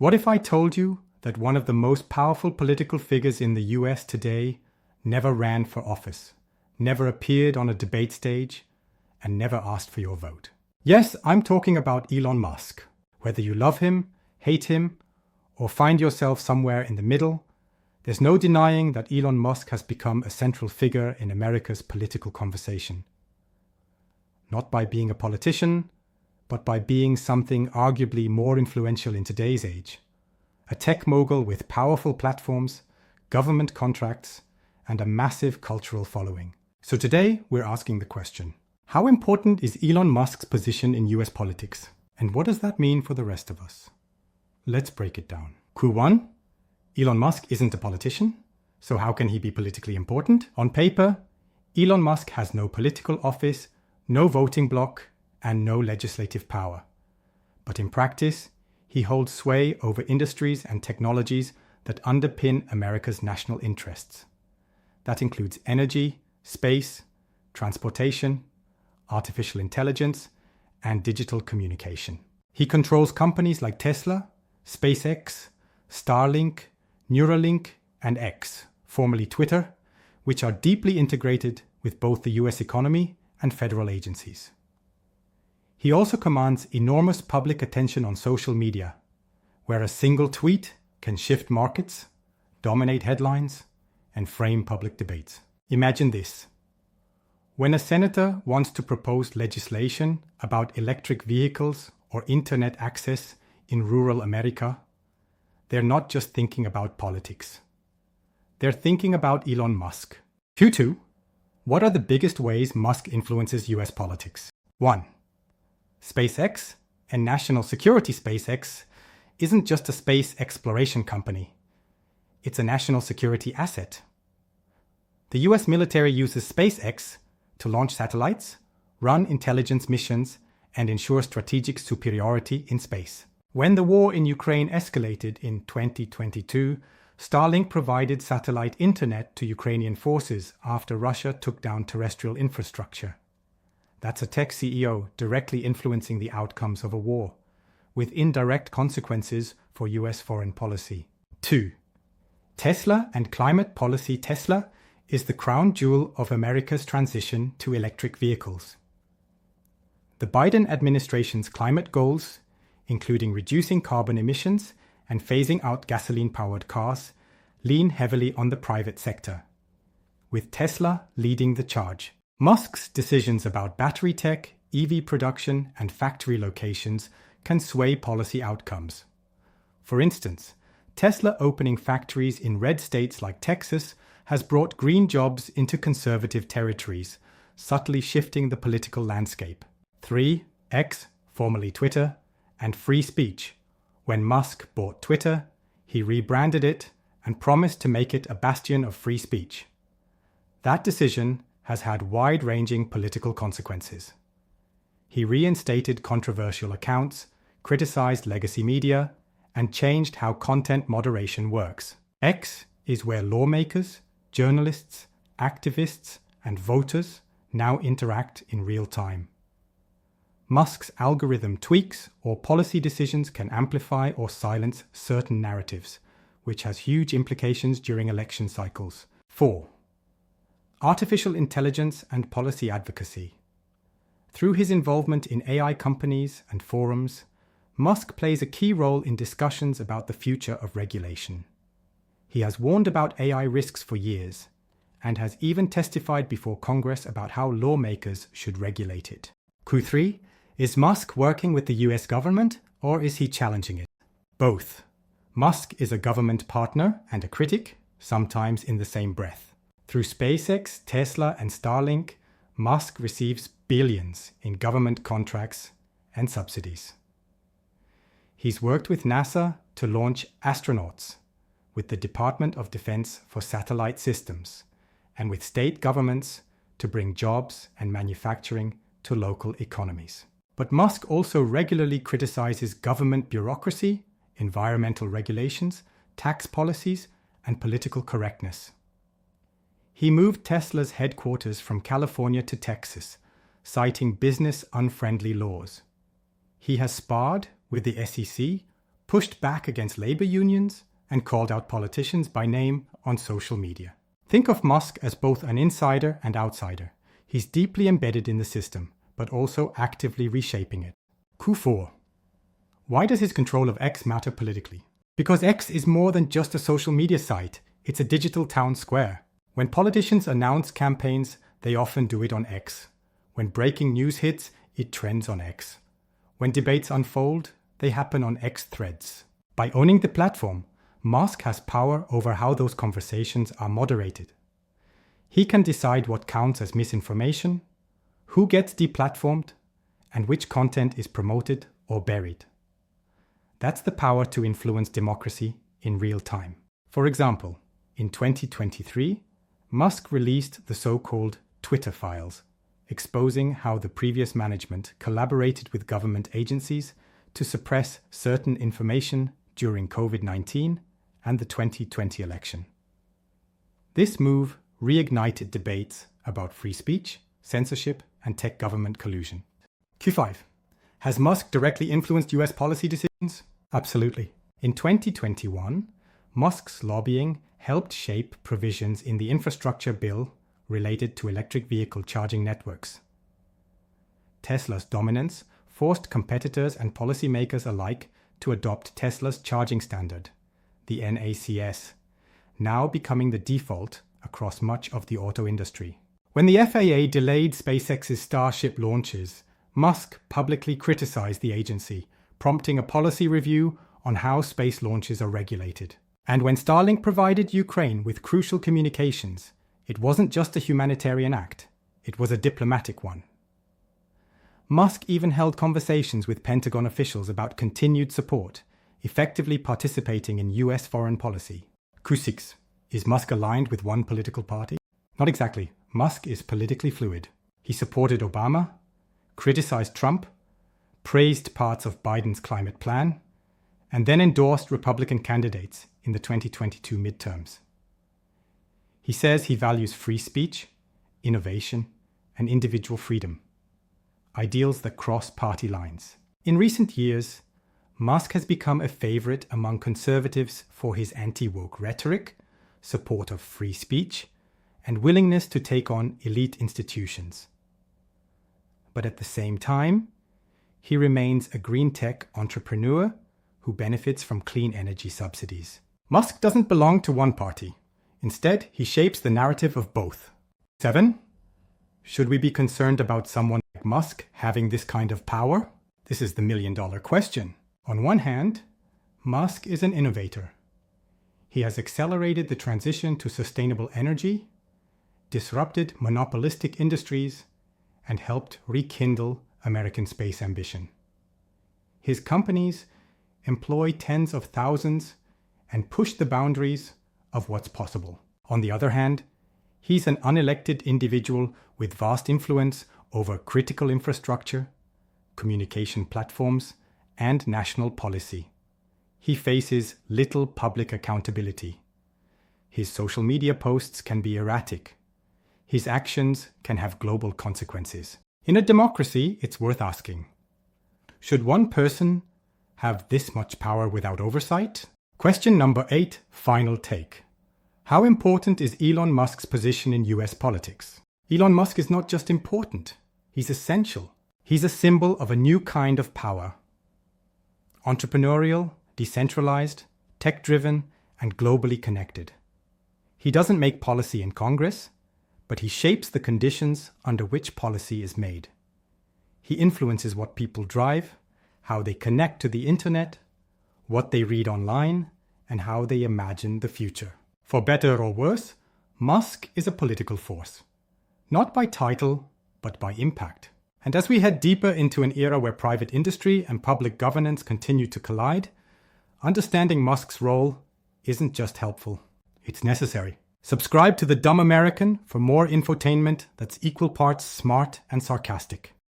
What if I told you that one of the most powerful political figures in the US today never ran for office, never appeared on a debate stage, and never asked for your vote? Yes, I'm talking about Elon Musk. Whether you love him, hate him, or find yourself somewhere in the middle, there's no denying that Elon Musk has become a central figure in America's political conversation. Not by being a politician, but by being something arguably more influential in today's age. A tech mogul with powerful platforms, government contracts, and a massive cultural following. So today, we're asking the question, how important is Elon Musk's position in US politics? And what does that mean for the rest of us? Let's break it down. Clue 1. Elon Musk isn't a politician, so how can he be politically important? On paper, Elon Musk has no political office, no voting bloc, and no legislative power. But in practice, he holds sway over industries and technologies that underpin America's national interests. That includes energy, space, transportation, artificial intelligence, and digital communication. He controls companies like Tesla, SpaceX, Starlink, Neuralink, and X, formerly Twitter, which are deeply integrated with both the US economy and federal agencies. He also commands enormous public attention on social media, where a single tweet can shift markets, dominate headlines, and frame public debates. Imagine this. When a senator wants to propose legislation about electric vehicles or internet access in rural America, they're not just thinking about politics. They're thinking about Elon Musk. Q2. What are the biggest ways Musk influences US politics? 1. SpaceX and national security. SpaceX isn't just a space exploration company. It's a national security asset. The US military uses SpaceX to launch satellites, run intelligence missions, and ensure strategic superiority in space. When the war in Ukraine escalated in 2022, Starlink provided satellite internet to Ukrainian forces after Russia took down terrestrial infrastructure. That's a tech CEO directly influencing the outcomes of a war, with indirect consequences for US foreign policy. 2. Tesla and climate policy. Tesla is the crown jewel of America's transition to electric vehicles. The Biden administration's climate goals, including reducing carbon emissions and phasing out gasoline-powered cars, lean heavily on the private sector, with Tesla leading the charge. Musk's decisions about battery tech, EV production, and factory locations can sway policy outcomes. For instance, Tesla opening factories in red states like Texas has brought green jobs into conservative territories, subtly shifting the political landscape. 3. X, formerly Twitter, and free speech. When Musk bought Twitter, he rebranded it and promised to make it a bastion of free speech. That decision has had wide-ranging political consequences. He reinstated controversial accounts, criticized legacy media, and changed how content moderation works. X is where lawmakers, journalists, activists, and voters now interact in real time. Musk's algorithm tweaks or policy decisions can amplify or silence certain narratives, which has huge implications during election cycles. 4. Artificial intelligence and policy advocacy. Through his involvement in AI companies and forums, Musk plays a key role in discussions about the future of regulation. He has warned about AI risks for years, and has even testified before Congress about how lawmakers should regulate it. Q3. Is Musk working with the US government, or is he challenging it? Both. Musk is a government partner and a critic, sometimes in the same breath. Through SpaceX, Tesla, and Starlink, Musk receives billions in government contracts and subsidies. He's worked with NASA to launch astronauts, with the Department of Defense for satellite systems, and with state governments to bring jobs and manufacturing to local economies. But Musk also regularly criticizes government bureaucracy, environmental regulations, tax policies, and political correctness. He moved Tesla's headquarters from California to Texas, citing business-unfriendly laws. He has sparred with the SEC, pushed back against labor unions, and called out politicians by name on social media. Think of Musk as both an insider and outsider. He's deeply embedded in the system, but also actively reshaping it. Coup 4. Why does his control of X matter politically? Because X is more than just a social media site, it's a digital town square. When politicians announce campaigns, they often do it on X. When breaking news hits, it trends on X. When debates unfold, they happen on X threads. By owning the platform, Musk has power over how those conversations are moderated. He can decide what counts as misinformation, who gets deplatformed, and which content is promoted or buried. That's the power to influence democracy in real time. For example, in 2023, Musk released the so-called Twitter files, exposing how the previous management collaborated with government agencies to suppress certain information during COVID-19 and the 2020 election. This move reignited debates about free speech, censorship, and tech government collusion. Q5. Has Musk directly influenced US policy decisions? Absolutely. In 2021, Musk's lobbying helped shape provisions in the infrastructure bill related to electric vehicle charging networks. Tesla's dominance forced competitors and policymakers alike to adopt Tesla's charging standard, the NACS, now becoming the default across much of the auto industry. When the FAA delayed SpaceX's Starship launches, Musk publicly criticized the agency, prompting a policy review on how space launches are regulated. And when Starlink provided Ukraine with crucial communications, it wasn't just a humanitarian act, it was a diplomatic one. Musk even held conversations with Pentagon officials about continued support, effectively participating in US foreign policy. Q6. Is Musk aligned with one political party? Not exactly. Musk is politically fluid. He supported Obama, criticized Trump, praised parts of Biden's climate plan, and then endorsed Republican candidates in the 2022 midterms. He says he values free speech, innovation, and individual freedom, ideals that cross party lines. In recent years, Musk has become a favorite among conservatives for his anti-woke rhetoric, support of free speech, and willingness to take on elite institutions. But at the same time, he remains a green tech entrepreneur who benefits from clean energy subsidies. Musk doesn't belong to one party. Instead, he shapes the narrative of both. 7. Should we be concerned about someone like Musk having this kind of power? This is the million-dollar question. On one hand, Musk is an innovator. He has accelerated the transition to sustainable energy, disrupted monopolistic industries, and helped rekindle American space ambition. His companies employ tens of thousands and push the boundaries of what's possible. On the other hand, he's an unelected individual with vast influence over critical infrastructure, communication platforms, and national policy. He faces little public accountability. His social media posts can be erratic. His actions can have global consequences. In a democracy, it's worth asking, should one person have this much power without oversight? Question number 8, final take. How important is Elon Musk's position in US politics? Elon Musk is not just important, he's essential. He's a symbol of a new kind of power. Entrepreneurial, decentralized, tech-driven, and globally connected. He doesn't make policy in Congress, but he shapes the conditions under which policy is made. He influences what people drive, how they connect to the internet, what they read online, and how they imagine the future. For better or worse, Musk is a political force. Not by title, but by impact. And as we head deeper into an era where private industry and public governance continue to collide, understanding Musk's role isn't just helpful, it's necessary. Subscribe to The Dumb American for more infotainment that's equal parts smart and sarcastic.